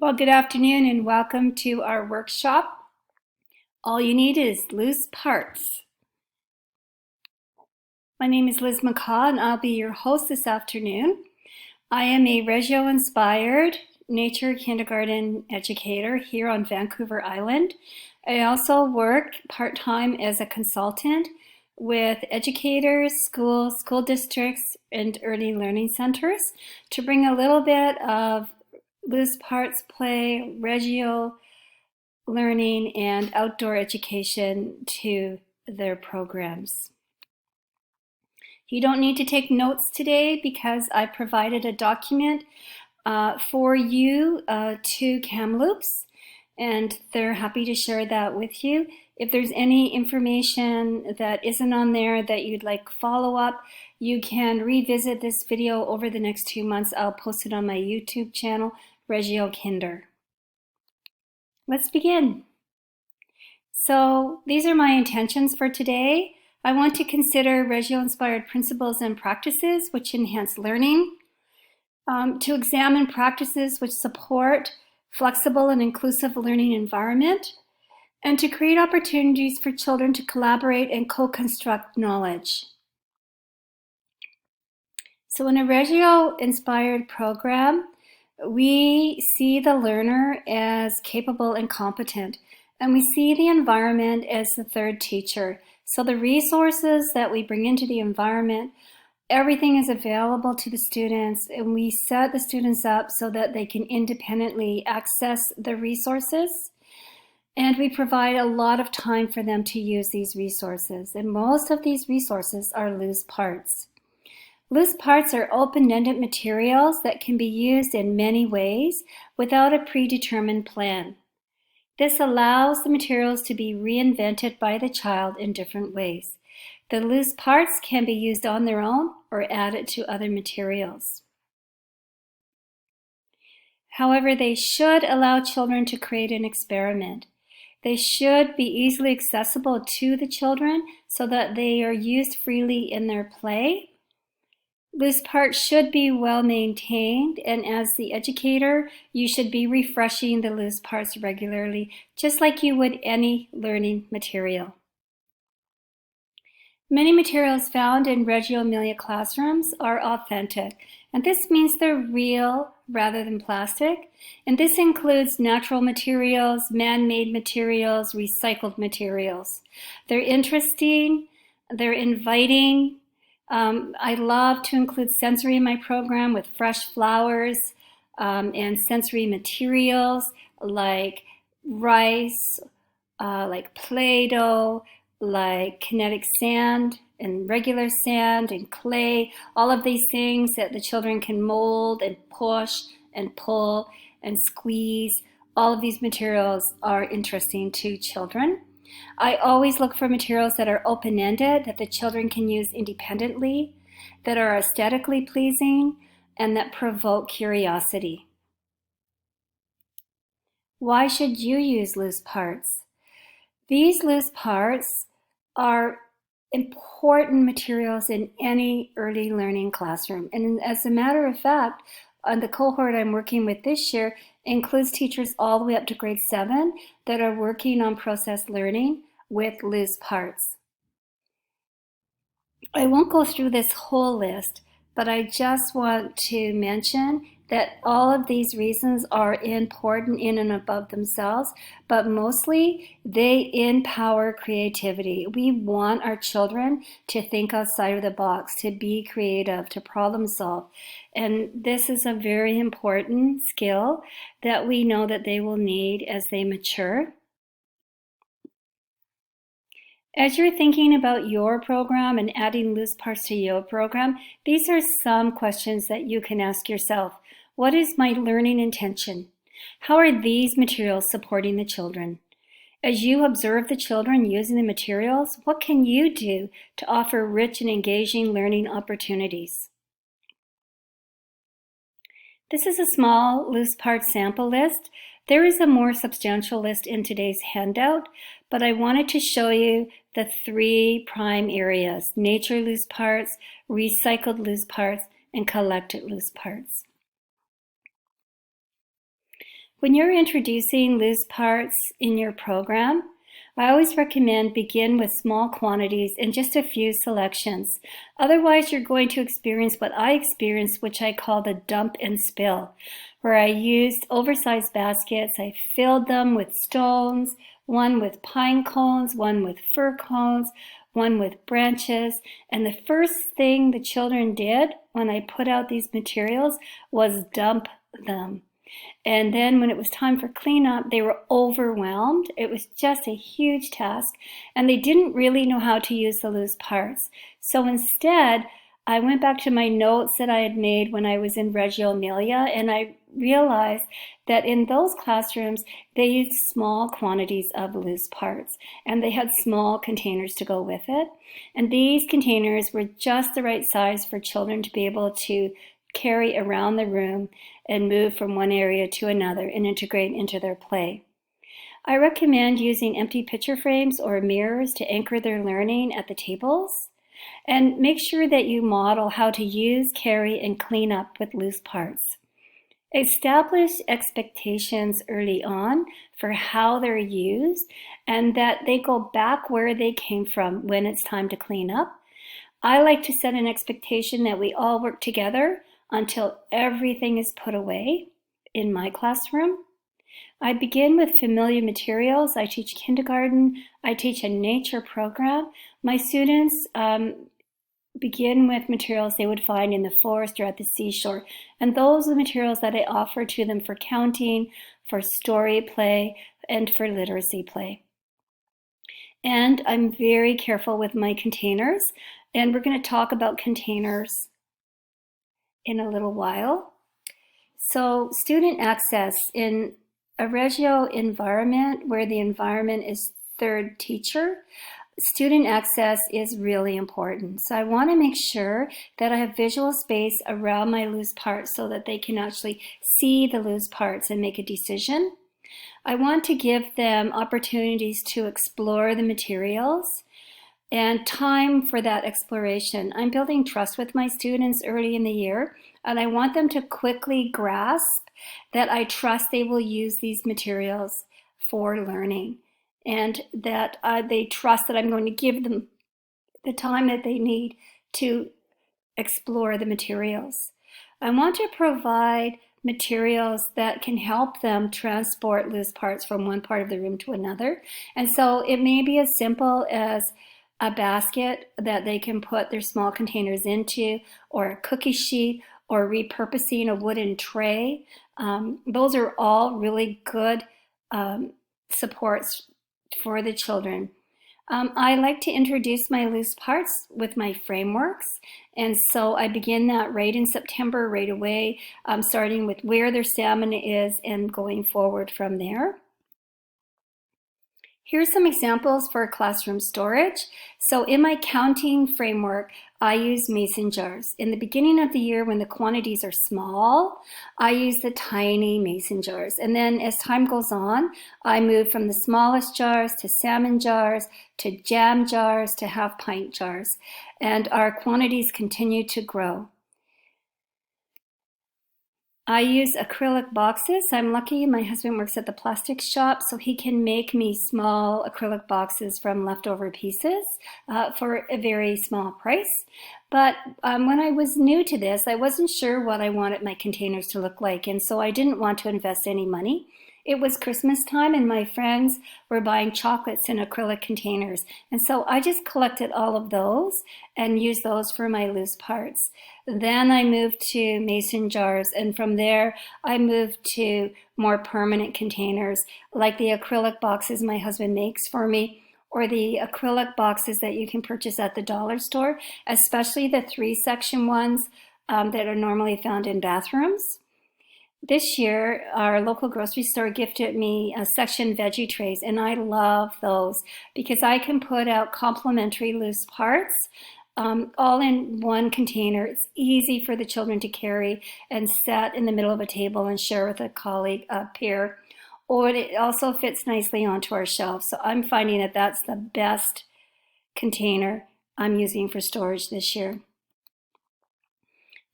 Well, good afternoon and welcome to our workshop. All you need is loose parts. My name is Liz McCaw and I'll be your host this afternoon. I am a Reggio-inspired nature kindergarten educator here on Vancouver Island. I also work part-time as a consultant with educators, schools, school districts, and early learning centers to bring a little bit of loose parts play, Reggio learning, and outdoor education to their programs. You don't need to take notes today because I provided a document for you to Kamloops, and they're happy to share that with you. If there's any information that isn't on there that you'd like follow up, you can revisit this video over the next 2 months. I'll post it on my YouTube channel, Reggio Kinder. Let's begin. So these are my intentions for today. I want to consider Reggio-inspired principles and practices which enhance learning, to examine practices which support flexible and inclusive learning environment, and to create opportunities for children to collaborate and co-construct knowledge. So in a Reggio-inspired program, we see the learner as capable and competent, and we see the environment as the third teacher. So the resources that we bring into the environment, everything is available to the students, and we set the students up so that they can independently access the resources. And we provide a lot of time for them to use these resources. And most of these resources are loose parts. Loose parts are open-ended materials that can be used in many ways without a predetermined plan. This allows the materials to be reinvented by the child in different ways. The loose parts can be used on their own or added to other materials. However, they should allow children to create an experiment. They should be easily accessible to the children so that they are used freely in their play. Loose parts should be well maintained, and as the educator, you should be refreshing the loose parts regularly, just like you would any learning material. Many materials found in Reggio Emilia classrooms are authentic, and this means they're real rather than plastic. And this includes natural materials, man-made materials, recycled materials. They're interesting, they're inviting. I love to include sensory in my program with fresh flowers and sensory materials like rice, like Play-Doh, like kinetic sand and regular sand and clay, all of these things that the children can mold and push and pull and squeeze. All of these materials are interesting to children. I always look for materials that are open-ended, that the children can use independently, that are aesthetically pleasing, and that provoke curiosity. Why should you use loose parts? These loose parts are important materials in any early learning classroom. And as a matter of fact, on the cohort I'm working with this year includes teachers all the way up to grade 7 that are working on process learning with loose parts. I won't go through this whole list, but I just want to mention that all of these reasons are important in and above themselves, but mostly they empower creativity. We want our children to think outside of the box, to be creative, to problem solve. And this is a very important skill that we know that they will need as they mature. As you're thinking about your program and adding loose parts to your program, these are some questions that you can ask yourself. What is my learning intention? How are these materials supporting the children? As you observe the children using the materials, what can you do to offer rich and engaging learning opportunities? This is a small loose part sample list. There is a more substantial list in today's handout, but I wanted to show you the 3 prime areas: nature loose parts, recycled loose parts, and collected loose parts. When you're introducing loose parts in your program, I always recommend begin with small quantities and just a few selections. Otherwise, you're going to experience what I experienced, which I call the dump and spill, where I used oversized baskets. I filled them with stones, one with pine cones, one with fir cones, one with branches. And the first thing the children did when I put out these materials was dump them. And then when it was time for cleanup, they were overwhelmed. It was just a huge task, and they didn't really know how to use the loose parts. So instead, I went back to my notes that I had made when I was in Reggio Emilia, and I realized that in those classrooms, they used small quantities of loose parts, and they had small containers to go with it. And these containers were just the right size for children to be able to carry around the room and move from one area to another and integrate into their play. I recommend using empty picture frames or mirrors to anchor their learning at the tables. And make sure that you model how to use, carry, and clean up with loose parts. Establish expectations early on for how they're used and that they go back where they came from when it's time to clean up. I like to set an expectation that we all work together until everything is put away in my classroom. I begin with familiar materials. I teach kindergarten. I teach a nature program. My students begin with materials they would find in the forest or at the seashore. And those are the materials that I offer to them for counting, for story play, and for literacy play. And I'm very careful with my containers. And we're going to talk about containers in a little while. So student access in a Reggio environment where the environment is third teacher, student access is really important. So I want to make sure that I have visual space around my loose parts so that they can actually see the loose parts and make a decision. I want to give them opportunities to explore the materials and time for that exploration. I'm building trust with my students early in the year, and I want them to quickly grasp that I trust they will use these materials for learning, and that they trust that I'm going to give them the time that they need to explore the materials. I want to provide materials that can help them transport loose parts from one part of the room to another. And so it may be as simple as a basket that they can put their small containers into, or a cookie sheet, or repurposing a wooden tray. Those are all really good supports for the children. I like to introduce my loose parts with my frameworks, and so I begin that right in September, right away, starting with where their stamina is and going forward from there. Here's some examples for classroom storage. So in my counting framework, I use mason jars. In the beginning of the year when the quantities are small, I use the tiny mason jars. And then as time goes on, I move from the smallest jars to salmon jars, to jam jars, to half pint jars. And our quantities continue to grow. I use acrylic boxes. I'm lucky my husband works at the plastic shop, so he can make me small acrylic boxes from leftover pieces for a very small price. But when I was new to this, I wasn't sure what I wanted my containers to look like, and so I didn't want to invest any money. It was Christmas time and my friends were buying chocolates in acrylic containers. And so I just collected all of those and used those for my loose parts. Then I moved to mason jars, and from there I moved to more permanent containers like the acrylic boxes my husband makes for me, or the acrylic boxes that you can purchase at the dollar store, especially the 3-section ones that are normally found in bathrooms. This year, our local grocery store gifted me a section veggie trays, and I love those because I can put out complimentary loose parts all in one container. It's easy for the children to carry and set in the middle of a table and share with a colleague, a peer. Or it also fits nicely onto our shelf. So I'm finding that that's the best container I'm using for storage this year.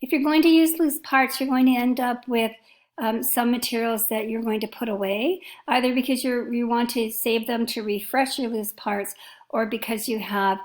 If you're going to use loose parts, you're going to end up with some materials that you're going to put away, either because you want to save them to refresh your loose parts or because you have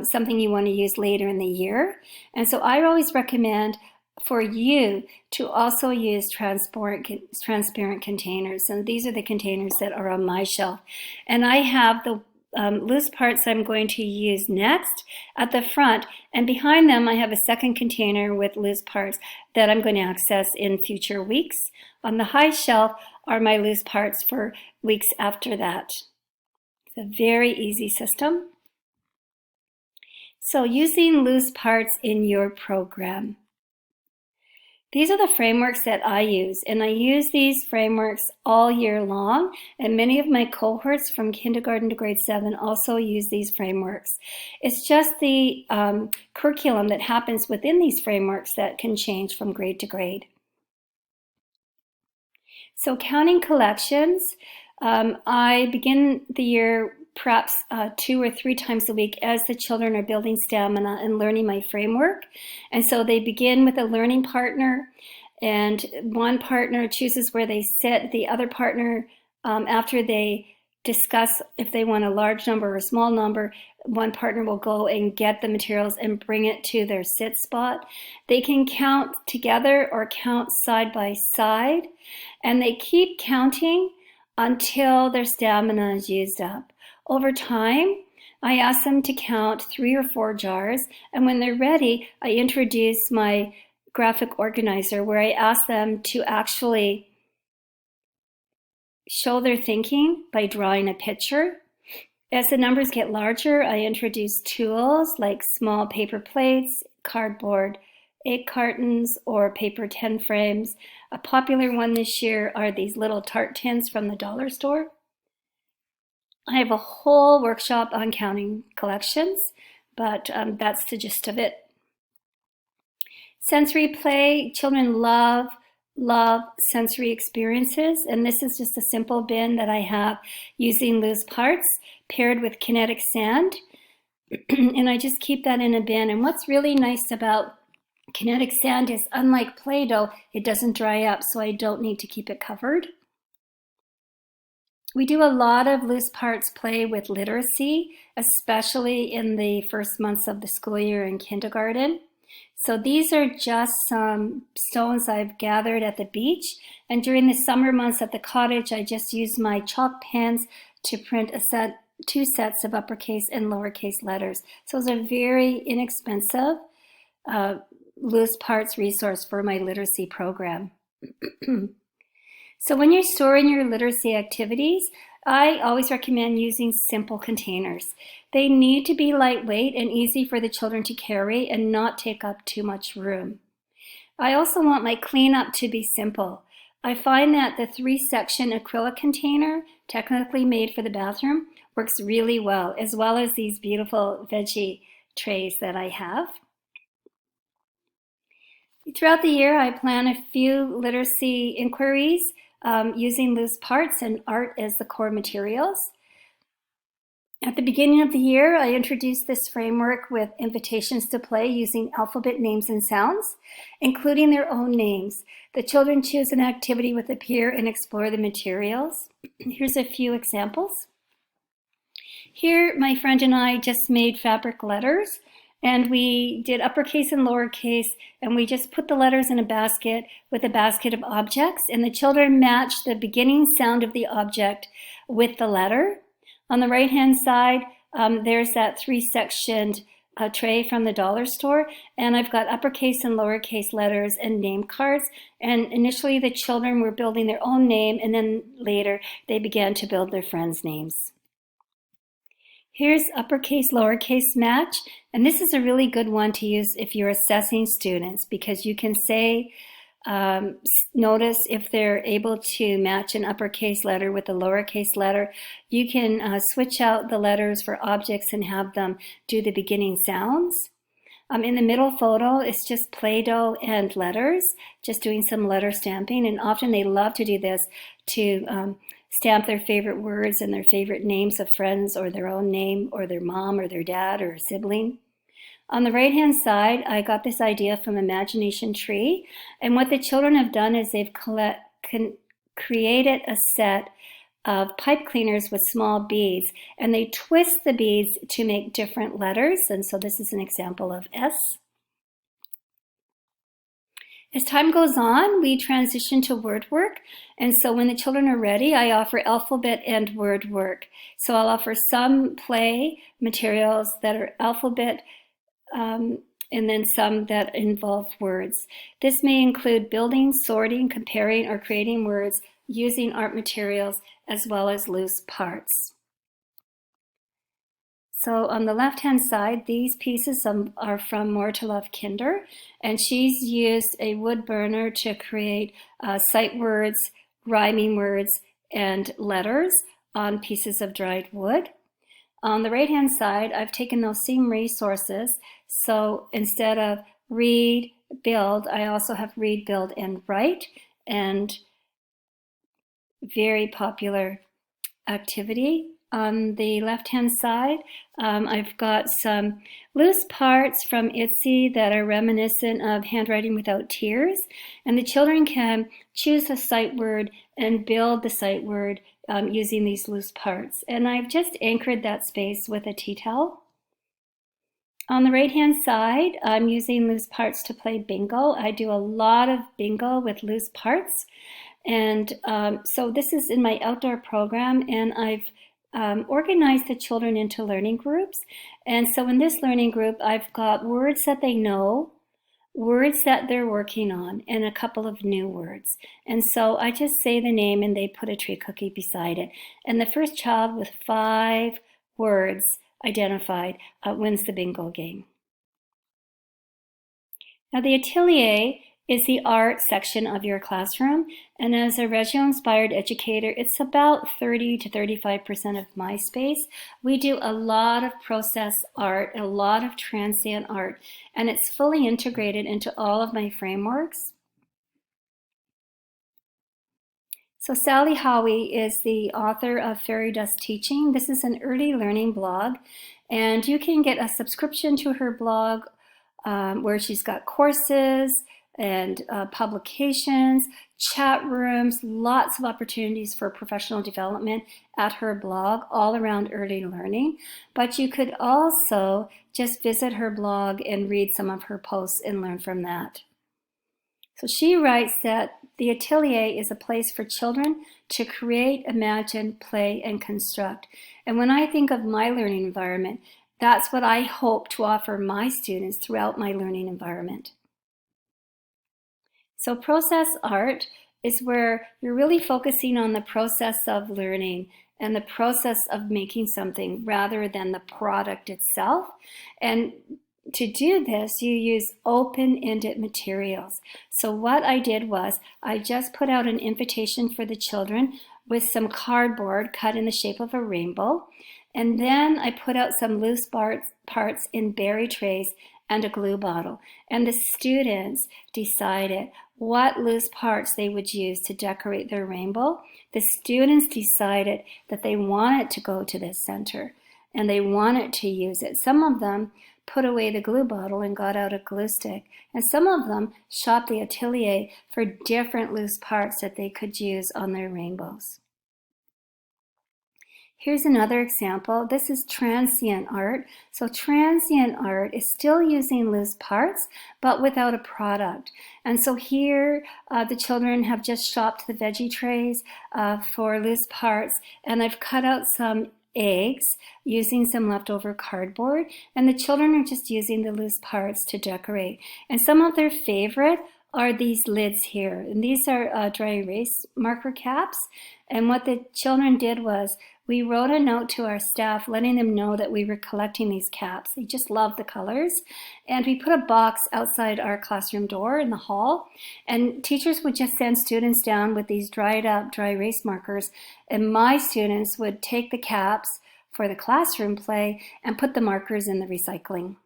something you want to use later in the year. And so I always recommend for you to also use transparent containers. And these are the containers that are on my shelf. And I have the loose parts I'm going to use next at the front, and behind them I have a second container with loose parts that I'm going to access in future weeks. On the high shelf are my loose parts for weeks after that. It's a very easy system. So using loose parts in your program. These are the frameworks that I use, and I use these frameworks all year long, and many of my cohorts from kindergarten to grade 7 also use these frameworks. It's just the curriculum that happens within these frameworks that can change from grade to grade. So counting collections, I begin the year perhaps 2 or 3 times a week as the children are building stamina and learning my framework. And so they begin with a learning partner, and one partner chooses where they sit. The other partner, after they discuss if they want a large number or a small number, one partner will go and get the materials and bring it to their sit spot. They can count together or count side by side, and they keep counting until their stamina is used up. Over time, I ask them to count 3 or 4 jars, and when they're ready, I introduce my graphic organizer where I ask them to actually show their thinking by drawing a picture. As the numbers get larger, I introduce tools like small paper plates, cardboard egg cartons, or paper tin frames. A popular one this year are these little tart tins from the dollar store. I have a whole workshop on counting collections, but that's the gist of it. Sensory play, children love sensory experiences, and this is just a simple bin that I have using loose parts paired with kinetic sand, and I just keep that in a bin. And what's really nice about kinetic sand is, unlike Play-Doh, it doesn't dry up, so I don't need to keep it covered. We do a lot of loose parts play with literacy, especially in the first months of the school year in kindergarten. So these are just some stones I've gathered at the beach, and during the summer months at the cottage, I just use my chalk pens to print 2 sets of uppercase and lowercase letters. So it's a very inexpensive loose parts resource for my literacy program. So when you're storing your literacy activities, I always recommend using simple containers. They need to be lightweight and easy for the children to carry and not take up too much room. I also want my cleanup to be simple. I find that the 3-section acrylic container, technically made for the bathroom, works really well as these beautiful veggie trays that I have. Throughout the year, I plan a few literacy inquiries using loose parts and art as the core materials. At the beginning of the year, I introduced this framework with invitations to play using alphabet names and sounds, including their own names. The children choose an activity with a peer and explore the materials. Here's a few examples. Here, my friend and I just made fabric letters, and we did uppercase and lowercase, and we just put the letters in a basket with a basket of objects, and the children matched the beginning sound of the object with the letter. On the right-hand side, there's that 3-sectioned tray from the dollar store, and I've got uppercase and lowercase letters and name cards. And initially, the children were building their own name, and then later, they began to build their friends' names. Here's uppercase, lowercase match, and this is a really good one to use if you're assessing students, because you can say, notice if they're able to match an uppercase letter with a lowercase letter. You can switch out the letters for objects and have them do the beginning sounds. In the middle photo, it's just Play-Doh and letters, just doing some letter stamping, and often they love to do this to stamp their favorite words and their favorite names of friends, or their own name, or their mom or their dad or a sibling. On the right-hand side, I got this idea from Imagination Tree, and what the children have done is they've created a set of pipe cleaners with small beads, and they twist the beads to make different letters, and so this is an example of S. As time goes on, we transition to word work, and so when the children are ready, I offer alphabet and word work. So I'll offer some play materials that are alphabet and then some that involve words. This may include building, sorting, comparing, or creating words using art materials as well as loose parts. So on the left-hand side, these pieces are from More to Love Kinder, and she's used a wood burner to create sight words, rhyming words, and letters on pieces of dried wood. On the right-hand side, I've taken those same resources. So instead of read, build, I also have read, build, and write, and very popular activity. On the left-hand side, I've got some loose parts from Itsy that are reminiscent of Handwriting Without Tears, and the children can choose a sight word and build the sight word using these loose parts. And I've just anchored that space with a tea towel. On the right-hand side, I'm using loose parts to play bingo. I do a lot of bingo with loose parts. And so this is in my outdoor program, and I've organized the children into learning groups. And so in this learning group, I've got words that they know, words that they're working on, and a couple of new words. And so I just say the name and they put a tree cookie beside it. And the first child with 5 words identified wins the bingo game. Now the Atelier is the art section of your classroom, and as a Reggio-inspired educator, it's about 30 to 35% of my space. We do a lot of process art, a lot of transient art, and it's fully integrated into all of my frameworks. So Sally Howie is the author of Fairy Dust Teaching. This is an early learning blog, and you can get a subscription to her blog where she's got courses and publications, chat rooms, lots of opportunities for professional development at her blog all around early learning. But you could also just visit her blog and read some of her posts and learn from that. So she writes that the Atelier is a place for children to create, imagine, play, and construct. And when I think of my learning environment, that's what I hope to offer my students throughout my learning environment. So process art is where you're really focusing on the process of learning and the process of making something rather than the product itself. And to do this, you use open-ended materials. So what I did was I just put out an invitation for the children with some cardboard cut in the shape of a rainbow. And then I put out some loose parts in berry trays and a glue bottle. And the students decided what loose parts they would use to decorate their rainbow. The students decided that they wanted to go to this center and they wanted to use it. Some of them put away the glue bottle and got out a glue stick. And some of them shopped the Atelier for different loose parts that they could use on their rainbows. Here's another example. This is transient art. So transient art is still using loose parts, but without a product. And so here, the children have just shopped the veggie trays for loose parts, and I've cut out some eggs using some leftover cardboard, and the children are just using the loose parts to decorate. And some of their favorite are these lids here, and these are dry erase marker caps. And what the children did was we wrote a note to our staff letting them know that we were collecting these caps. They just love the colors. And we put a box outside our classroom door in the hall, and teachers would just send students down with these dried up dry erase markers, and my students would take the caps for the classroom play and put the markers in the recycling.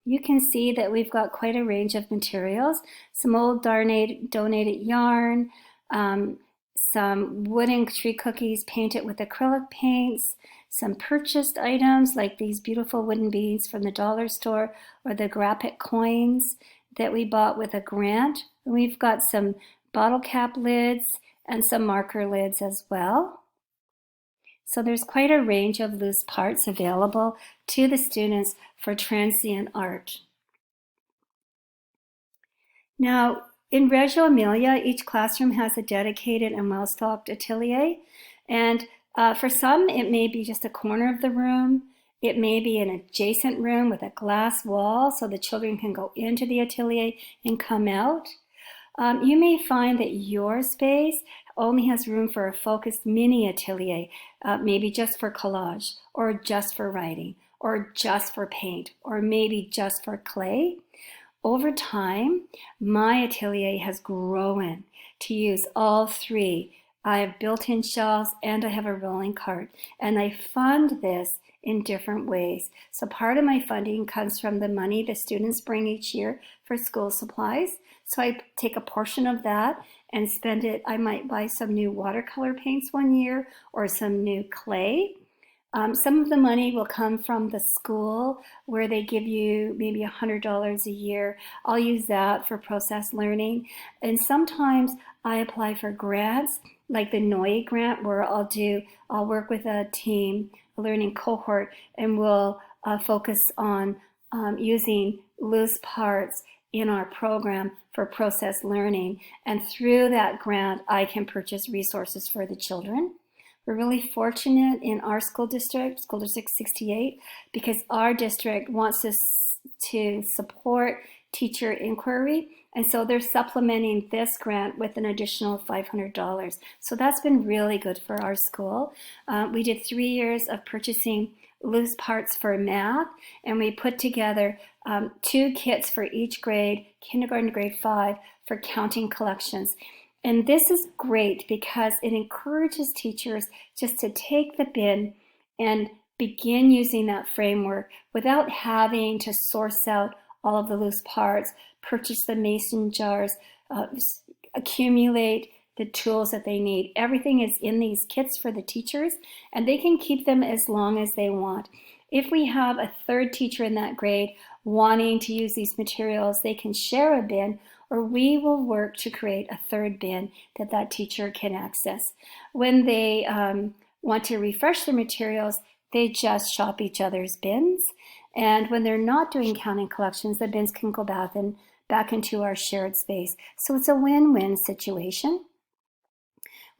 You can see that we've got quite a range of materials, some old donated yarn, some wooden tree cookies painted with acrylic paints, some purchased items like these beautiful wooden beads from the dollar store, or the graphic coins that we bought with a grant. And we've got some bottle cap lids and some marker lids as well. So there's quite a range of loose parts available to the students for transient art. Now, in Reggio Emilia, each classroom has a dedicated and well-stocked atelier. And for some, it may be just a corner of the room. It may be an adjacent room with a glass wall so the children can go into the atelier and come out. You may find that your space only has room for a focused mini atelier, maybe just for collage, or just for writing, or just for paint, or maybe just for clay. Over time, my atelier has grown to use all three. I have built-in shelves and I have a rolling cart, and I fund this in different ways. So part of my funding comes from the money the students bring each year for school supplies. So I take a portion of that and spend it. I might buy some new watercolor paints one year or some new clay. Some of the money will come from the school where they give you maybe $100 a year. I'll use that for process learning. And sometimes I apply for grants, like the NOI grant, where I'll work with a team, a learning cohort, and we'll focus on using loose parts in our program for process learning. And through that grant, I can purchase resources for the children. We're really fortunate in our school district, School District 68, because our district wants us to support teacher inquiry. And so they're supplementing this grant with an additional $500. So that's been really good for our school. We did 3 years of purchasing loose parts for math, and we put together 2 kits for each grade, kindergarten to grade 5, for counting collections. And this is great because it encourages teachers just to take the bin and begin using that framework without having to source out all of the loose parts, purchase the mason jars, accumulate the tools that they need. Everything is in these kits for the teachers, and they can keep them as long as they want. If we have a third teacher in that grade wanting to use these materials, they can share a bin, or we will work to create a third bin that teacher can access. When they want to refresh their materials, they just shop each other's bins. And when they're not doing counting collections, the bins can go back into our shared space. So it's a win-win situation.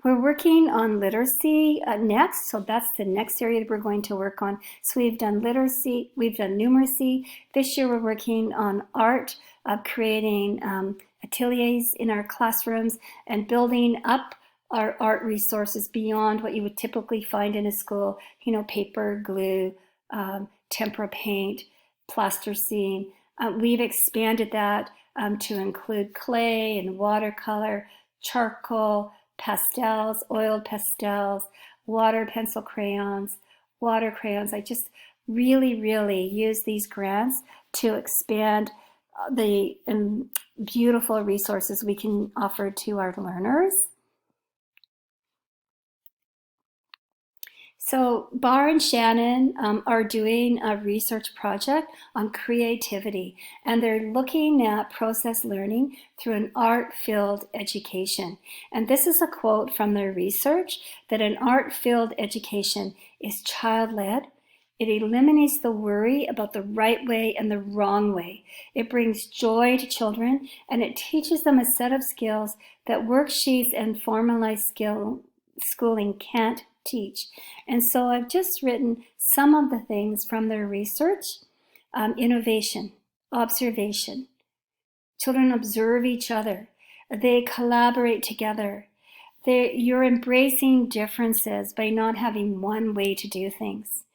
We're working on literacy next, so that's the next area that we're going to work on. So we've done literacy, we've done numeracy. This year we're working on art, creating ateliers in our classrooms and building up our art resources beyond what you would typically find in a school, paper, glue, tempera paint, plasticine. We've expanded that to include clay and watercolor, charcoal, pastels, oiled pastels, water pencil crayons, water crayons. I just really use these grants to expand the beautiful resources we can offer to our learners. So Barr and Shannon are doing a research project on creativity, and they're looking at process learning through an art-filled education. And this is a quote from their research, that an art-filled education is child-led. It eliminates the worry about the right way and the wrong way. It brings joy to children, and it teaches them a set of skills that worksheets and formalized schooling can't teach. And so I've just written some of the things from their research. Innovation, observation. Children observe each other. They collaborate together. You're embracing differences by not having one way to do things.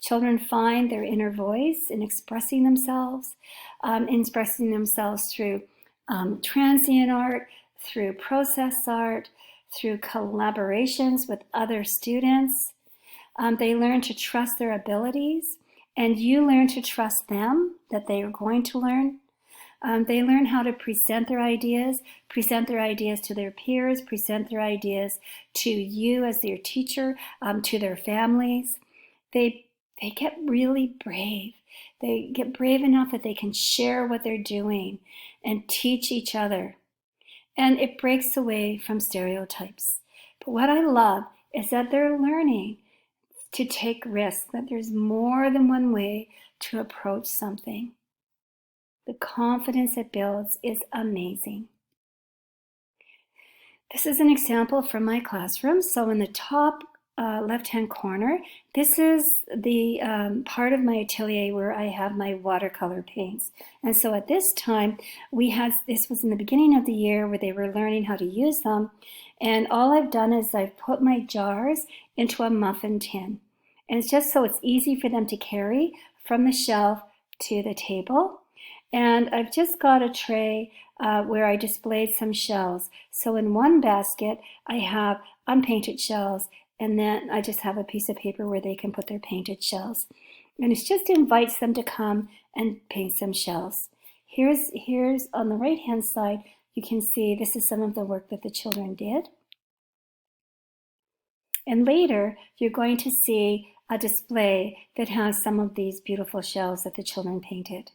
Children find their inner voice in expressing themselves through transient art, through process art, through collaborations with other students. They learn to trust their abilities, and you learn to trust them, that they are going to learn. They learn how to present their ideas to their peers, present their ideas to you as their teacher, to their families. they get really brave. They get brave enough that they can share what they're doing and teach each other. And it breaks away from stereotypes. But what I love is that they're learning to take risks, that there's more than one way to approach something. The confidence it builds is amazing. This is an example from my classroom. So in the top left-hand corner, this is the part of my atelier where I have my watercolor paints. And so at this time, this was in the beginning of the year where they were learning how to use them. And all I've done is I've put my jars into a muffin tin. And it's just so it's easy for them to carry from the shelf to the table. And I've just got a tray where I displayed some shells. So in one basket, I have unpainted shells, and then I just have a piece of paper where they can put their painted shells. And it just invites them to come and paint some shells. Here's on the right-hand side, you can see this is some of the work that the children did. And later, you're going to see a display that has some of these beautiful shells that the children painted.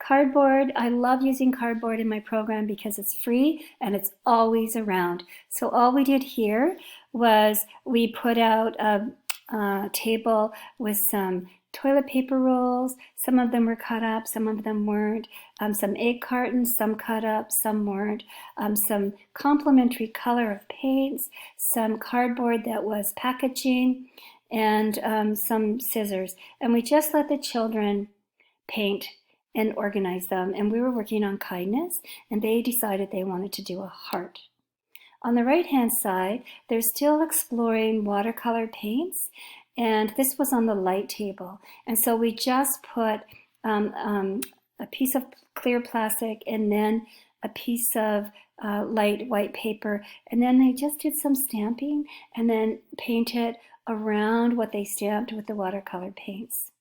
Cardboard, I love using cardboard in my program because it's free and it's always around. So all we did here was we put out a table with some toilet paper rolls. Some of them were cut up, some of them weren't. Some egg cartons, some cut up, some weren't. Some complementary color of paints, some cardboard that was packaging, and some scissors. And we just let the children paint and organize them. And we were working on kindness, and they decided they wanted to do a heart. On the right-hand side, they're still exploring watercolor paints, and this was on the light table. And so we just put a piece of clear plastic and then a piece of light white paper, and then they just did some stamping and then painted around what they stamped with the watercolor paints.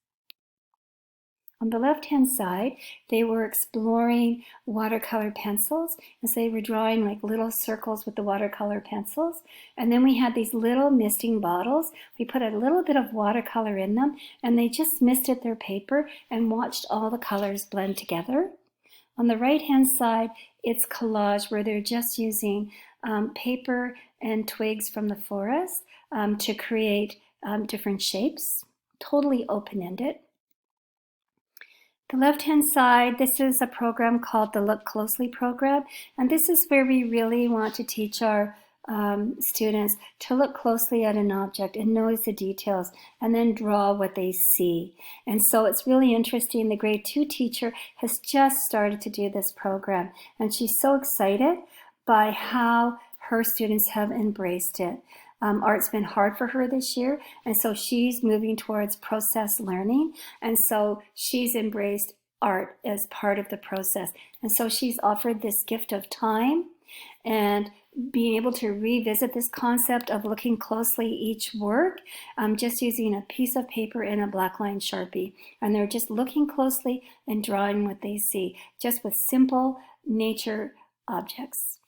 On the left-hand side, they were exploring watercolor pencils, and so they were drawing like little circles with the watercolor pencils. And then we had these little misting bottles. We put a little bit of watercolor in them, and they just misted their paper and watched all the colors blend together. On the right-hand side, it's collage, where they're just using paper and twigs from the forest to create different shapes, totally open-ended. The left-hand side, this is a program called the Look Closely program, and this is where we really want to teach our students to look closely at an object and notice the details and then draw what they see. And so it's really interesting. The grade 2 teacher has just started to do this program, and she's so excited by how her students have embraced it. Art's been hard for her this year, and so she's moving towards process learning, and so she's embraced art as part of the process. And so she's offered this gift of time and being able to revisit this concept of looking closely each work, just using a piece of paper and a black line Sharpie. And they're just looking closely and drawing what they see, just with simple nature objects.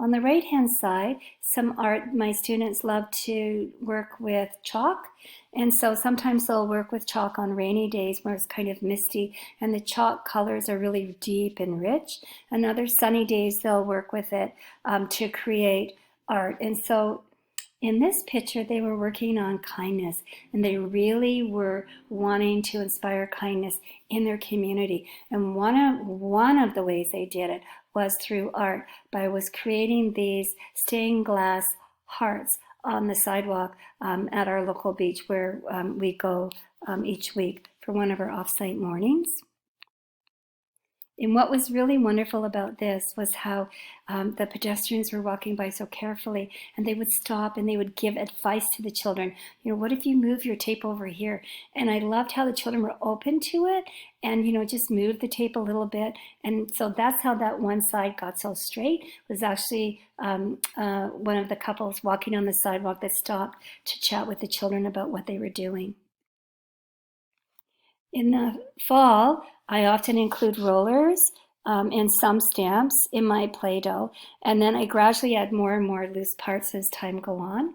On the right-hand side, some art, my students love to work with chalk. And so sometimes they'll work with chalk on rainy days where it's kind of misty and the chalk colors are really deep and rich. And other sunny days, they'll work with it to create art. And so in this picture, they were working on kindness, and they really were wanting to inspire kindness in their community. And one of the ways they did it was through art, was creating these stained glass hearts on the sidewalk at our local beach where we go each week for one of our off-site mornings. And what was really wonderful about this was how the pedestrians were walking by so carefully, and they would stop and they would give advice to the children. You know, what if you move your tape over here? And I loved how the children were open to it and, you know, just moved the tape a little bit. And so that's how that one side got so straight. It was actually one of the couples walking on the sidewalk that stopped to chat with the children about what they were doing. In the fall, I often include rollers and some stamps in my Play-Doh, and then I gradually add more and more loose parts as time go on.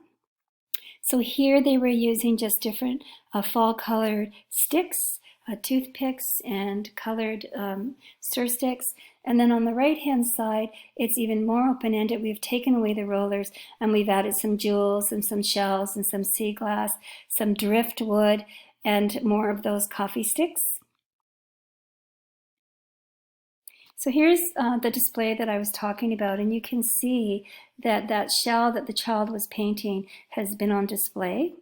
So here they were using just different fall colored sticks, toothpicks and colored stir sticks. And then on the right hand side, it's even more open-ended. We've taken away the rollers and we've added some jewels and some shells and some sea glass, some driftwood, and more of those coffee sticks. So here's the display that I was talking about, and you can see that that shell that the child was painting has been on display.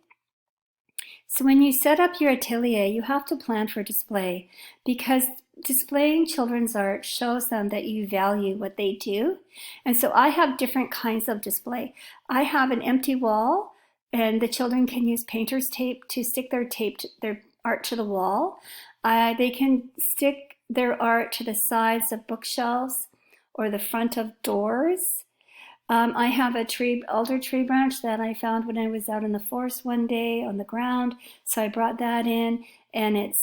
So when you set up your atelier, you have to plan for display, because displaying children's art shows them that you value what they do. And so I have different kinds of display. I have an empty wall, and the children can use painter's tape to stick their art to the wall. They can stick their art to the sides of bookshelves or the front of doors. I have a alder tree branch that I found when I was out in the forest one day on the ground. So I brought that in, and it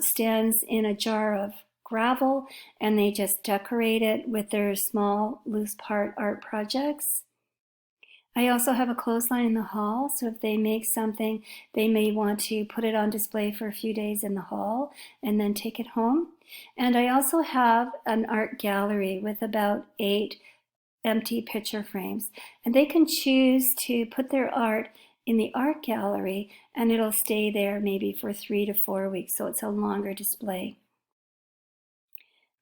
stands in a jar of gravel, and they just decorate it with their small loose part art projects. I also have a clothesline in the hall, so if they make something, they may want to put it on display for a few days in the hall and then take it home. And I also have an art gallery with about 8 empty picture frames, and they can choose to put their art in the art gallery, and it'll stay there maybe for 3 to 4 weeks, so it's a longer display.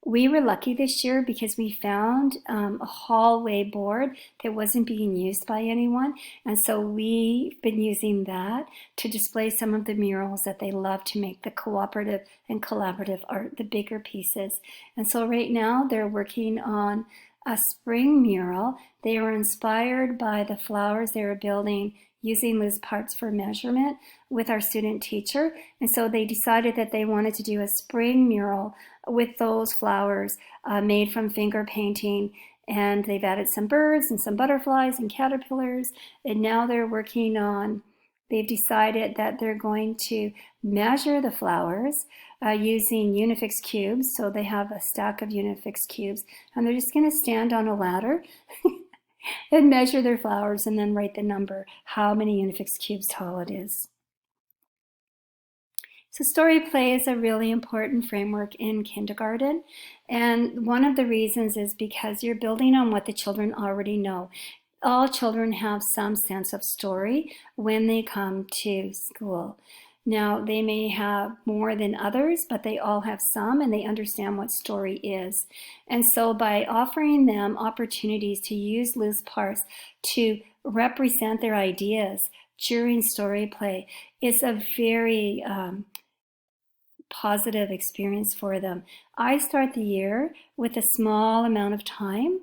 We were lucky this year because we found a hallway board that wasn't being used by anyone, and so we've been using that to display some of the murals that they love to make, the cooperative and collaborative art, the bigger pieces. And so right now they're working on a spring mural. They were inspired by the flowers they were building using loose parts for measurement with our student teacher. And so they decided that they wanted to do a spring mural with those flowers made from finger painting. And they've added some birds and some butterflies and caterpillars. And now they've decided that they're going to measure the flowers using Unifix cubes. So they have a stack of Unifix cubes, and they're just going to stand on a ladder and measure their flowers and then write the number, how many Unifix cubes tall it is. So story play is a really important framework in kindergarten, and one of the reasons is because you're building on what the children already know. All children have some sense of story when they come to school. Now, they may have more than others, but they all have some, and they understand what story is. And so by offering them opportunities to use loose parts to represent their ideas during story play, it's a very positive experience for them. I start the year with a small amount of time.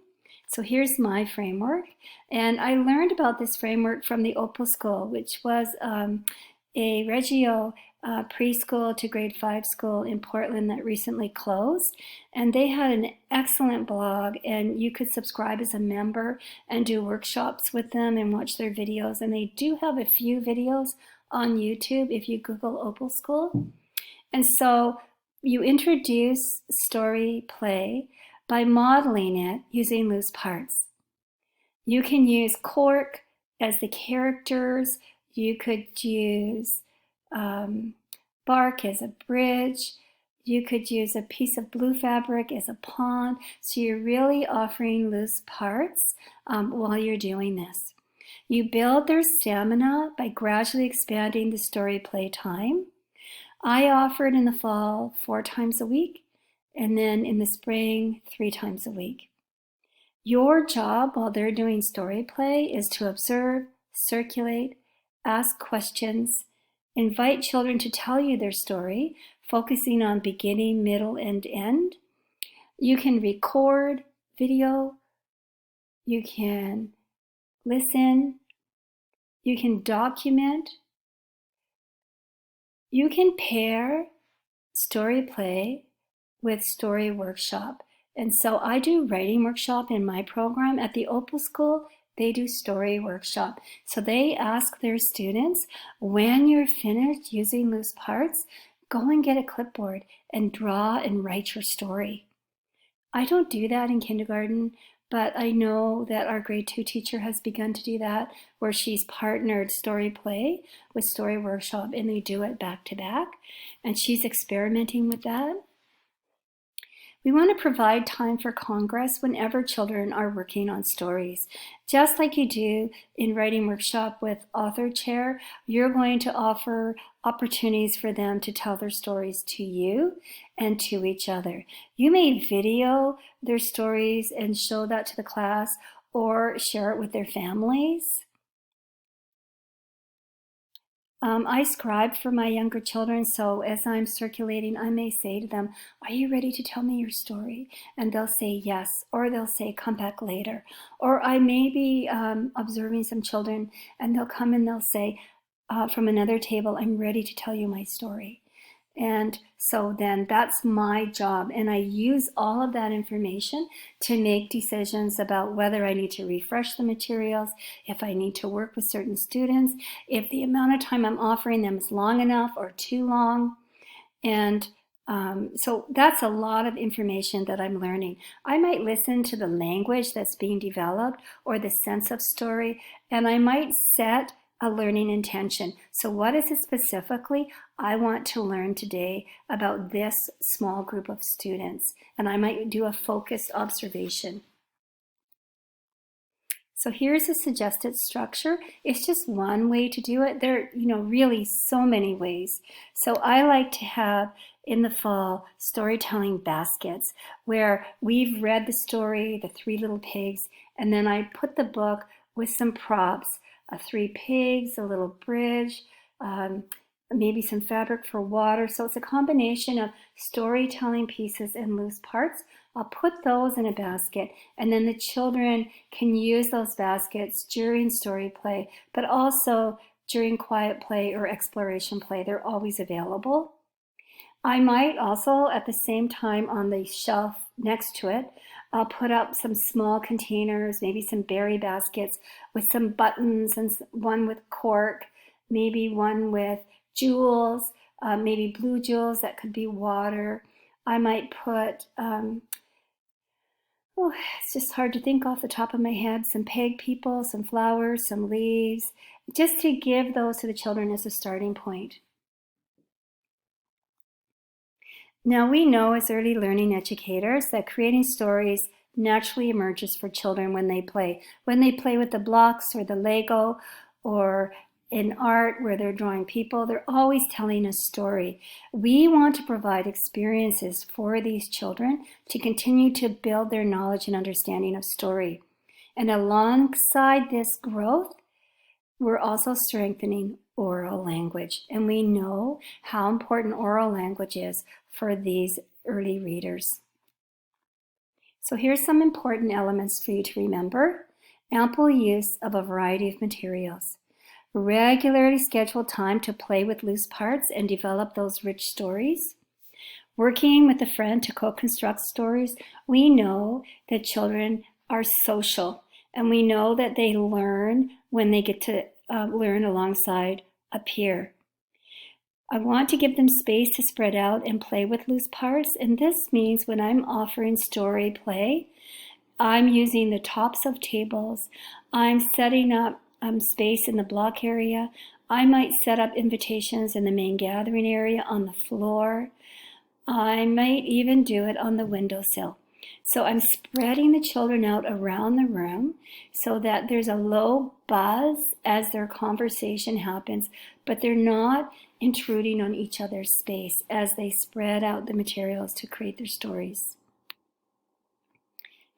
So here's my framework. And I learned about this framework from the Opal School, which was a Reggio preschool to grade 5 school in Portland that recently closed. And they had an excellent blog, and you could subscribe as a member and do workshops with them and watch their videos. And they do have a few videos on YouTube if you Google Opal School. And so you introduce story play by modeling it using loose parts. You can use cork as the characters. You could use bark as a bridge. You could use a piece of blue fabric as a pond. So you're really offering loose parts while you're doing this. You build their stamina by gradually expanding the story play time. I offered in the fall 4 times a week, and then in the spring 3 times a week. Your job while they're doing story play is to observe, circulate, ask questions, invite children to tell you their story, focusing on beginning, middle, and end. You can record video, you can listen, you can document, you can pair story play with story workshop. And so I do writing workshop in my program. At the Opal School, they do story workshop. So they ask their students, when you're finished using loose parts, go and get a clipboard and draw and write your story. I don't do that in kindergarten. but I know that our grade 2 teacher has begun to do that, where she's partnered story play with story workshop, and they do it back to back, and she's experimenting with that. We want to provide time for congress whenever children are working on stories. Just like you do in writing workshop with author chair, you're going to offer opportunities for them to tell their stories to you and to each other. You may video their stories and show that to the class or share it with their families. I scribe for my younger children, so as I'm circulating, I may say to them, "Are you ready to tell me your story?" And they'll say yes, or they'll say, "Come back later." Or I may be observing some children, and they'll come and they'll say from another table, "I'm ready to tell you my story." And so then that's my job. And I use all of that information to make decisions about whether I need to refresh the materials, if I need to work with certain students, if the amount of time I'm offering them is long enough or too long. And so that's a lot of information that I'm learning. I might listen to the language that's being developed or the sense of story, and I might set a learning intention. So what is it specifically I want to learn today about this small group of students? And I might do a focused observation. So here's a suggested structure. It's just one way to do it. There are, really so many ways. So I like to have in the fall storytelling baskets where we've read the story, The Three Little Pigs, and then I put the book with some props, 3 pigs, a little bridge, maybe some fabric for water. So it's a combination of storytelling pieces and loose parts. I'll put those in a basket, and then the children can use those baskets during story play, but also during quiet play or exploration play. They're always available. I might also, at the same time on the shelf next to it, I'll put up some small containers, maybe some berry baskets with some buttons and one with cork, maybe one with jewels, maybe blue jewels that could be water. I might put, it's just hard to think off the top of my head, some peg people, some flowers, some leaves, just to give those to the children as a starting point. Now we know as early learning educators that creating stories naturally emerges for children when they play. When they play with the blocks or the Lego or in art where they're drawing people, they're always telling a story. We want to provide experiences for these children to continue to build their knowledge and understanding of story. And alongside this growth, we're also strengthening oral language. And we know how important oral language is for these early readers. So here's some important elements for you to remember. Ample use of a variety of materials. Regularly scheduled time to play with loose parts and develop those rich stories. Working with a friend to co-construct stories. We know that children are social, and we know that they learn when they get to learn alongside a peer. I want to give them space to spread out and play with loose parts, and this means when I'm offering story play, I'm using the tops of tables, I'm setting up space in the block area, I might set up invitations in the main gathering area on the floor, I might even do it on the windowsill. So I'm spreading the children out around the room so that there's a low buzz as their conversation happens, but they're not intruding on each other's space as they spread out the materials to create their stories.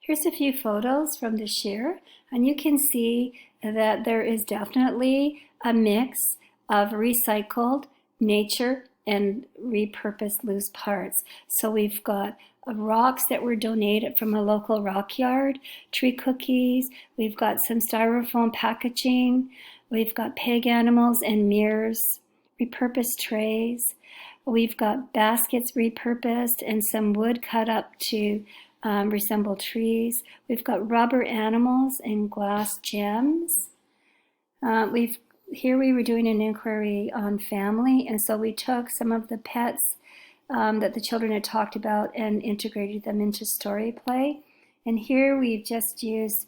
Here's a few photos from this year, and you can see that there is definitely a mix of recycled nature and repurposed loose parts. So we've got rocks that were donated from a local rock yard, tree cookies, we've got some styrofoam packaging, we've got peg animals and mirrors, repurposed trays, we've got baskets repurposed and some wood cut up to resemble trees. We've got rubber animals and glass gems. Here we were doing an inquiry on family, and so we took some of the pets that the children had talked about and integrated them into story play. And here we've just used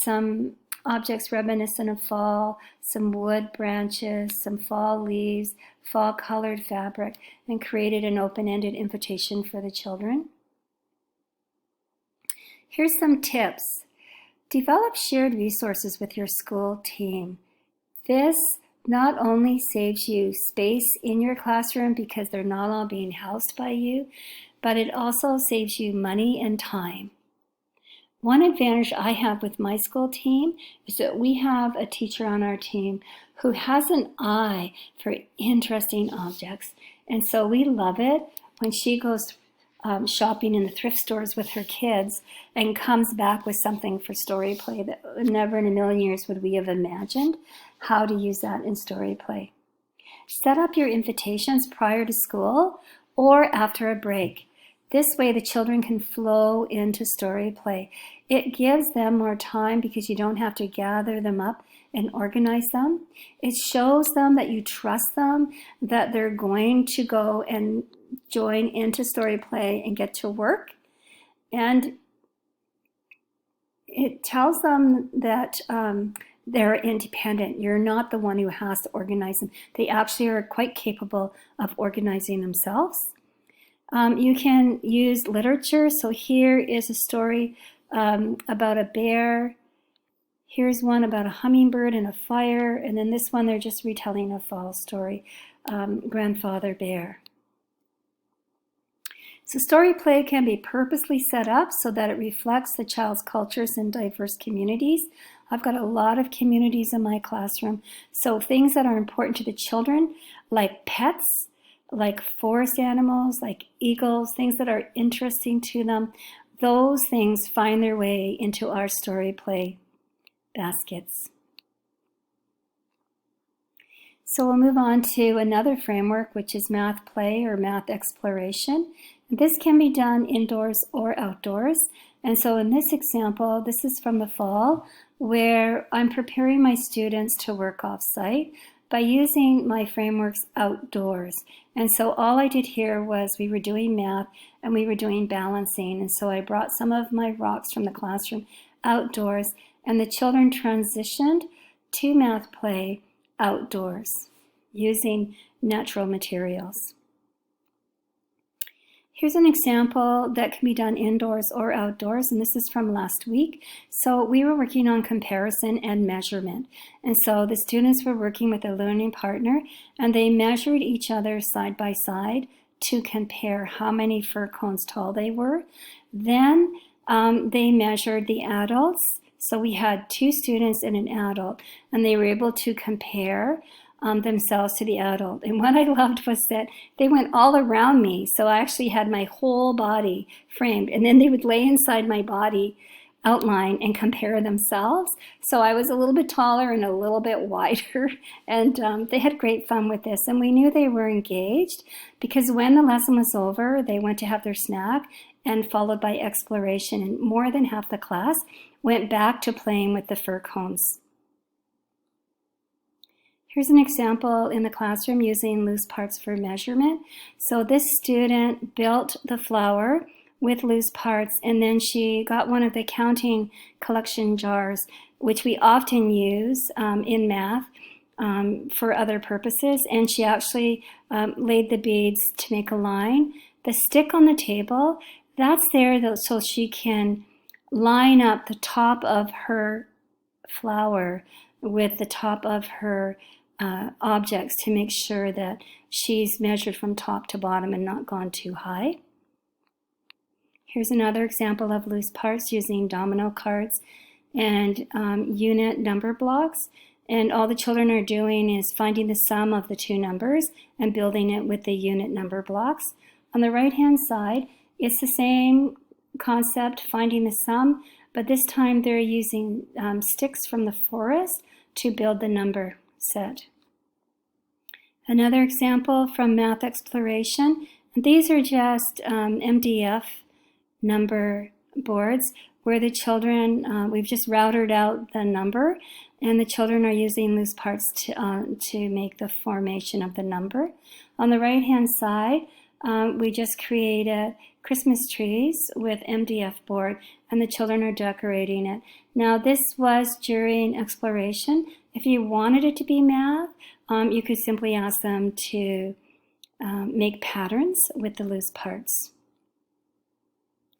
some objects reminiscent of fall, some wood branches, some fall leaves, fall colored fabric, and created an open-ended invitation for the children. Here's some tips. Develop shared resources with your school team. This not only saves you space in your classroom because they're not all being housed by you, but it also saves you money and time. One advantage I have with my school team is that we have a teacher on our team who has an eye for interesting objects. And so we love it when she goes shopping in the thrift stores with her kids and comes back with something for story play that never in a million years would we have imagined how to use that in story play. Set up your invitations prior to school or after a break. This way the children can flow into story play. It gives them more time because you don't have to gather them up and organize them. It shows them that you trust them, that they're going to go and join into story play and get to work. And it tells them that they're independent. You're not the one who has to organize them. They actually are quite capable of organizing themselves. You can use literature. So here is a story about a bear. Here's one about a hummingbird and a fire. And then this one, they're just retelling a fall story, Grandfather Bear. So story play can be purposely set up so that it reflects the child's cultures in diverse communities. I've got a lot of communities in my classroom. So things that are important to the children, like pets, like forest animals, like eagles, things that are interesting to them, those things find their way into our story play baskets. So we'll move on to another framework, which is math play or math exploration. This can be done indoors or outdoors. And so in this example, this is from the fall, where I'm preparing my students to work off-site by using my frameworks outdoors. And so all I did here was we were doing math and we were doing balancing. And so I brought some of my rocks from the classroom outdoors, and the children transitioned to math play outdoors using natural materials. Here's an example that can be done indoors or outdoors, and this is from last week. So we were working on comparison and measurement. And so the students were working with a learning partner, and they measured each other side by side to compare how many fir cones tall they were. Then they measured the adults. So we had two students and an adult, and they were able to compare themselves to the adult. And what I loved was that they went all around me. So I actually had my whole body framed, and then they would lay inside my body outline and compare themselves. So I was a little bit taller and a little bit wider, and they had great fun with this. And we knew they were engaged because when the lesson was over, they went to have their snack and followed by exploration. And more than half the class went back to playing with the fir cones. Here's an example in the classroom using loose parts for measurement. So this student built the flower with loose parts, and then she got one of the counting collection jars, which we often use in math for other purposes, and she actually laid the beads to make a line. The stick on the table, that's there so she can line up the top of her flower with the top of her objects to make sure that she's measured from top to bottom and not gone too high. Here's another example of loose parts using domino cards and unit number blocks. And all the children are doing is finding the sum of the two numbers and building it with the unit number blocks. On the right-hand side, it's the same concept, finding the sum, but this time they're using sticks from the forest to build the number set. Another example from math exploration. These are just MDF number boards where the children, we've just routed out the number, and the children are using loose parts to make the formation of the number. On the right-hand side, we just created Christmas trees with MDF board, and the children are decorating it. Now, this was during exploration. If you wanted it to be math, you could simply ask them to make patterns with the loose parts.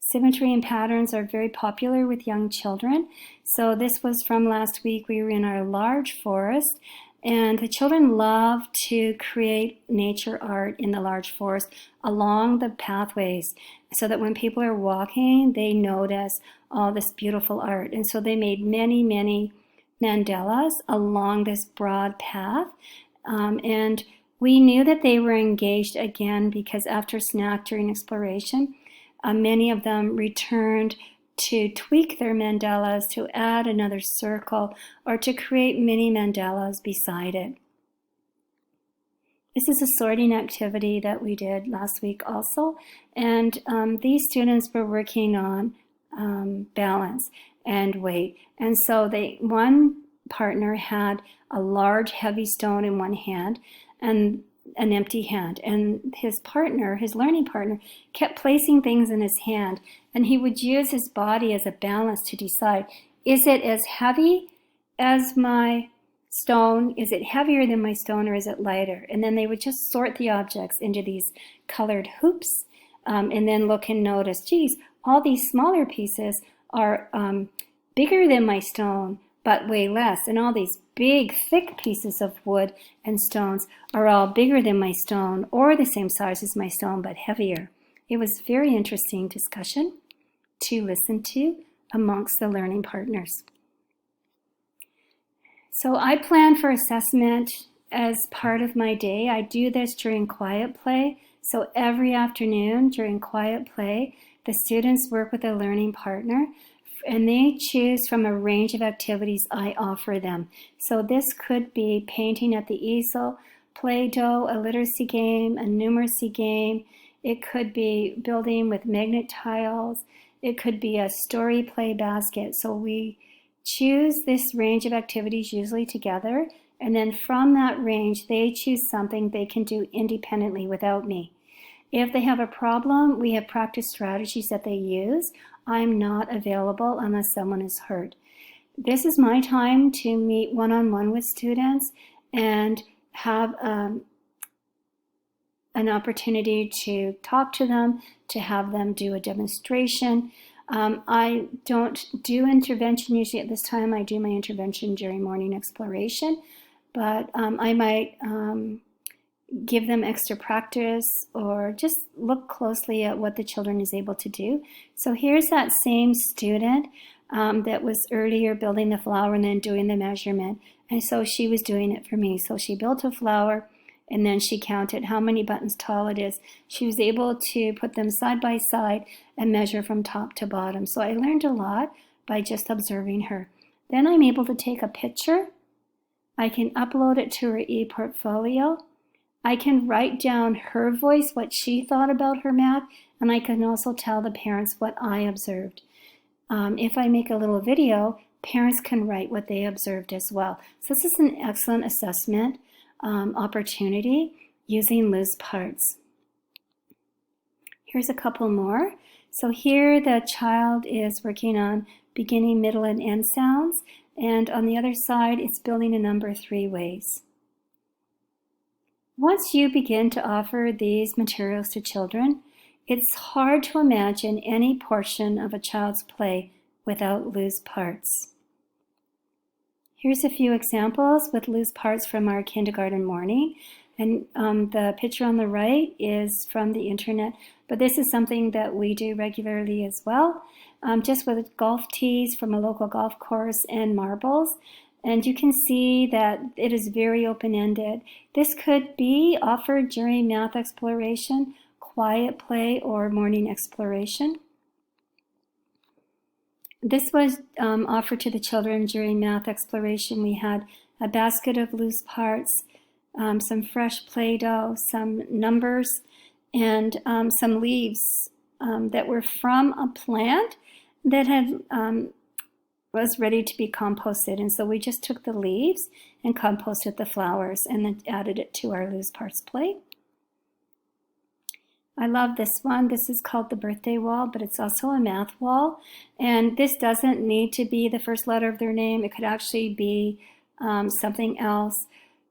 Symmetry and patterns are very popular with young children. So this was from last week. We were in our large forest, and the children love to create nature art in the large forest along the pathways so that when people are walking, they notice all this beautiful art. And so they made many, many mandalas along this broad path. And we knew that they were engaged again because after snack during exploration, many of them returned to tweak their mandalas, to add another circle, or to create mini mandalas beside it. This is a sorting activity that we did last week also, and these students were working on balance and weight. And so one partner had a large heavy stone in one hand and an empty hand, and his learning partner, kept placing things in his hand, and he would use his body as a balance to decide, is it as heavy as my stone? Is it heavier than my stone, or is it lighter? And then they would just sort the objects into these colored hoops, and then look and notice, geez, all these smaller pieces are bigger than my stone, but weigh less. And all these big, thick pieces of wood and stones are all bigger than my stone, or the same size as my stone, but heavier. It was a very interesting discussion to listen to amongst the learning partners. So I plan for assessment as part of my day. I do this during quiet play. So every afternoon during quiet play, the students work with a learning partner, and they choose from a range of activities I offer them. So this could be painting at the easel, Play-Doh, a literacy game, a numeracy game. It could be building with magnet tiles. It could be a story play basket. So we choose this range of activities usually together, and then from that range, they choose something they can do independently without me. If they have a problem, we have practice strategies that they use. I'm not available unless someone is hurt. This is my time to meet one-on-one with students and have an opportunity to talk to them, to have them do a demonstration. I don't do intervention usually at this time. I do my intervention during morning exploration, but I might give them extra practice or just look closely at what the children is able to do. So here's that same student that was earlier building the flower and then doing the measurement. And so she was doing it for me. So she built a flower and then she counted how many buttons tall it is. She was able to put them side by side and measure from top to bottom. So I learned a lot by just observing her. Then I'm able to take a picture. I can upload it to her e-portfolio. I can write down her voice, what she thought about her math, and I can also tell the parents what I observed. If I make a little video, parents can write what they observed as well. So this is an excellent assessment opportunity using loose parts. Here's a couple more. So here the child is working on beginning, middle, and end sounds, and on the other side it's building a number 3 ways. Once you begin to offer these materials to children, it's hard to imagine any portion of a child's play without loose parts. Here's a few examples with loose parts from our kindergarten morning. And the picture on the right is from the internet, but this is something that we do regularly as well, just with golf tees from a local golf course and marbles. And you can see that it is very open-ended. This could be offered during math exploration, quiet play, or morning exploration. This was offered to the children during math exploration. We had a basket of loose parts, some fresh Play-Doh, some numbers, and some leaves that were from a plant that had was ready to be composted. And so we just took the leaves and composted the flowers and then added it to our loose parts plate. I love this one. This is called the birthday wall, but it's also a math wall. And this doesn't need to be the first letter of their name. It could actually be something else,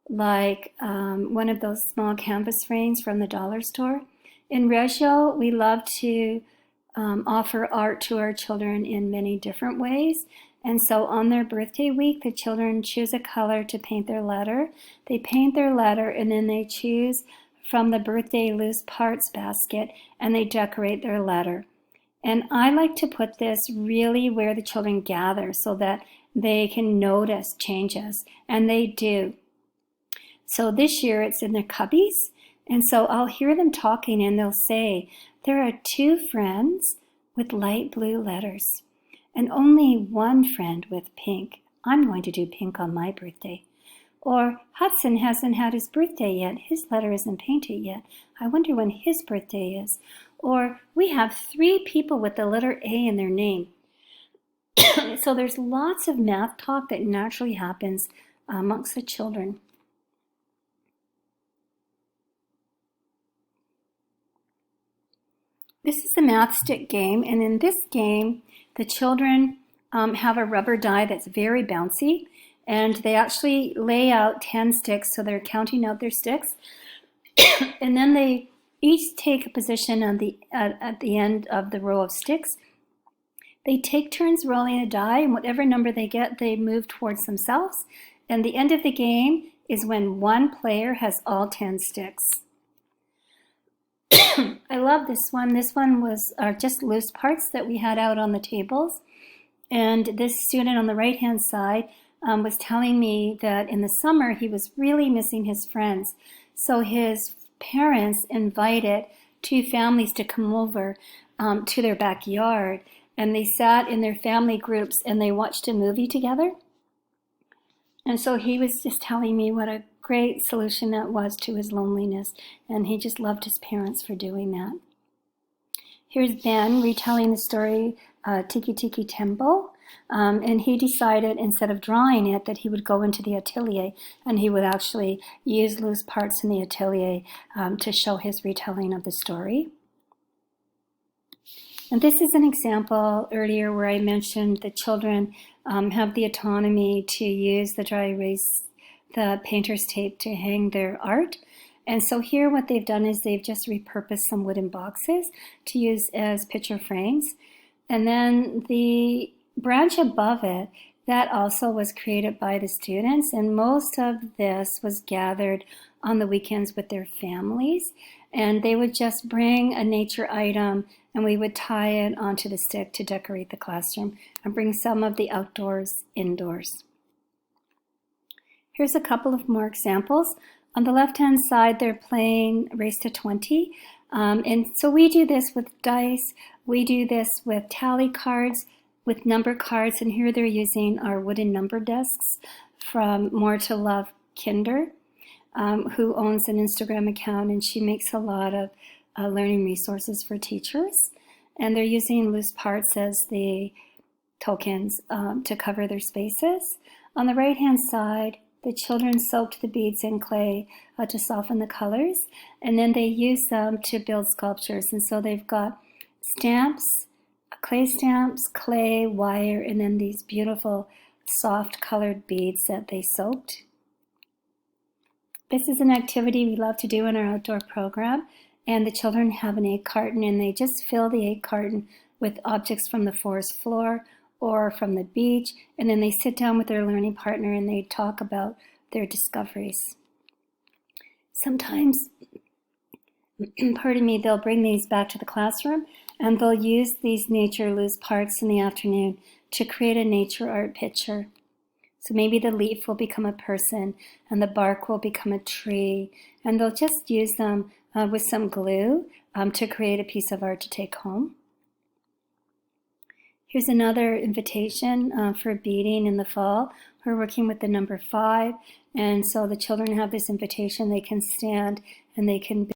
like one of those small canvas frames from the dollar store. In Reggio, we love to offer art to our children in many different ways. And so on their birthday week, the children choose a color to paint their letter. They paint their letter and then they choose from the birthday loose parts basket and they decorate their letter. And I like to put this really where the children gather so that they can notice changes, and they do. So this year it's in their cubbies, and so I'll hear them talking and they'll say, there are 2 friends with light blue letters and only 1 friend with pink. I'm going to do pink on my birthday. Or Hudson hasn't had his birthday yet. His letter isn't painted yet. I wonder when his birthday is. Or we have 3 people with the letter A in their name. So there's lots of math talk that naturally happens amongst the children. This is the math stick game, and in this game, the children have a rubber die that's very bouncy, and they actually lay out 10 sticks, so they're counting out their sticks, and then they each take a position on at the end of the row of sticks. They take turns rolling a die, and whatever number they get, they move towards themselves, and the end of the game is when one player has all 10 sticks. I love this one. This one was just loose parts that we had out on the tables. And this student on the right-hand side was telling me that in the summer he was really missing his friends. So his parents invited 2 families to come over to their backyard. And they sat in their family groups and they watched a movie together. And so he was just telling me what a great solution that was to his loneliness, and he just loved his parents for doing that. Here's Ben retelling the story Tiki Tiki Tembo, and he decided instead of drawing it that he would go into the atelier and he would actually use loose parts in the atelier to show his retelling of the story. And this is an example earlier where I mentioned the children have the autonomy to use the dry erase, the painter's tape to hang their art. And so here what they've done is they've just repurposed some wooden boxes to use as picture frames. And then the branch above it, that also was created by the students, and most of this was gathered on the weekends with their families. And they would just bring a nature item and we would tie it onto the stick to decorate the classroom and bring some of the outdoors indoors. Here's a couple of more examples. On the left-hand side, they're playing Race to 20. And so we do this with dice. We do this with tally cards, with number cards. And here they're using our wooden number desks from More to Love Kinder, who owns an Instagram account, and she makes a lot of learning resources for teachers. And they're using loose parts as the tokens to cover their spaces. On the right-hand side, the children soaked the beads in clay to soften the colors, and then they use them to build sculptures. And so they've got stamps, clay, wire, and then these beautiful soft colored beads that they soaked. This is an activity we love to do in our outdoor program, and the children have an egg carton and they just fill the egg carton with objects from the forest floor or from the beach, and then they sit down with their learning partner and they talk about their discoveries. Sometimes, pardon me, they'll bring these back to the classroom and they'll use these nature loose parts in the afternoon to create a nature art picture. So maybe the leaf will become a person and the bark will become a tree, and they'll just use them with some glue to create a piece of art to take home. Here's another invitation for beading in the fall. We're working with the number 5, and so the children have this invitation. They can stand and they can